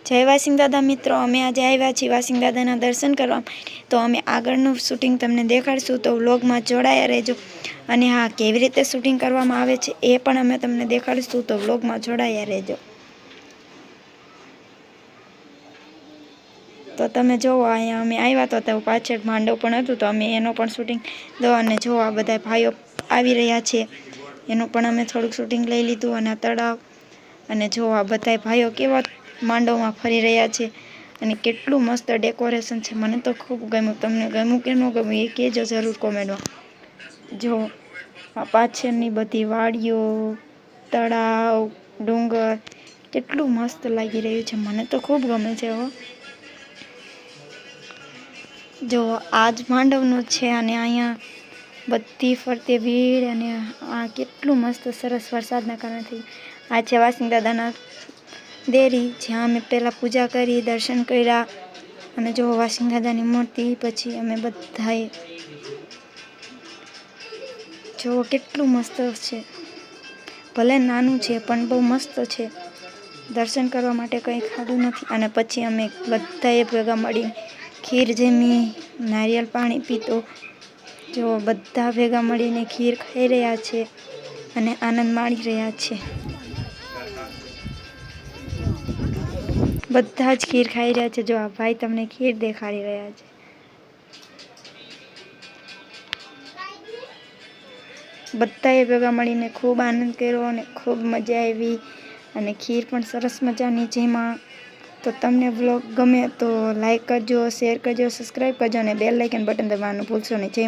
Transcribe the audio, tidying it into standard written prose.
જય વાસિંગ દાદા મિત્રો, અમે આજે આવ્યા છીએ વાસિંગ દાદાના દર્શન કરવા. તો અમે આગળનું શૂટિંગ તમને દેખાડશું, તો વ્લોગમાં જોડાયા રહેજો. અને હા, કેવી રીતે શૂટિંગ કરવામાં આવે છે એ પણ અમે તમને દેખાડીશું, તો વ્લોગમાં જોડાયા રહેજો. તો તમે જોવો, અહીંયા અમે આવ્યા તો પાછળ માંડવ પણ હતું, તો અમે એનો પણ શૂટિંગ દો. અને જો આ બધા ભાઈઓ આવી રહ્યા છે, એનું પણ અમે થોડુંક શૂટિંગ લઈ લીધું. અને આ તળાવ, અને જો આ બધા ભાઈઓ કેવા માંડવમાં ફરી રહ્યા છે, અને કેટલું મસ્ત ડેકોરેશન છે. મને તો ખૂબ ગમ્યું. તમને ગમ્યું કે ન ગમ્યું એ કહેજો જરૂર કોમેન્ટમાં. જો આ પાછળની બધી વાડીઓ, તળાવ, ડુંગર કેટલું મસ્ત લાગી રહ્યું છે. મને તો ખૂબ ગમે છે. જો આજ માંડવનું છે, અને અહીંયા બધી ફરતે ભીડ. અને આ કેટલું મસ્ત સરસ વરસાદના કારણે આ છે વાસિંગ દાદાના દેરી, જ્યાં અમે પહેલાં પૂજા કરી, દર્શન કર્યા. અને જો વાસિંગ દાદાની મૂર્તિ, પછી અમે બધાએ જો કેટલું મસ્ત છે. ભલે નાનું છે પણ બહુ મસ્ત છે. દર્શન કરવા માટે કંઈ ખાધું નથી. અને પછી અમે બધાએ ભેગા મળી ખીર જમી, નારિયેળ પાણી પીતો. જો બધા ભેગા મળીને ખીર ખાઈ રહ્યા છે અને આનંદ માણી રહ્યા છે. બધા જ ખીર ખાઈ રહ્યા છે. જો આ ભાઈ તમને ખીર દેખાડી રહ્યા છે. બધાએ ભેગા મળીને ખૂબ આનંદ કર્યો અને ખૂબ મજા આવી. અને ખીર પણ સરસ મજાની જેમાં. તો તમને વ્લોગ ગમે તો લાઈક કરજો, શેર કરજો, સબસ્ક્રાઈબ કરજો અને બેલ આઇકન બટન દબાવવાનું ભૂલશો નહીં.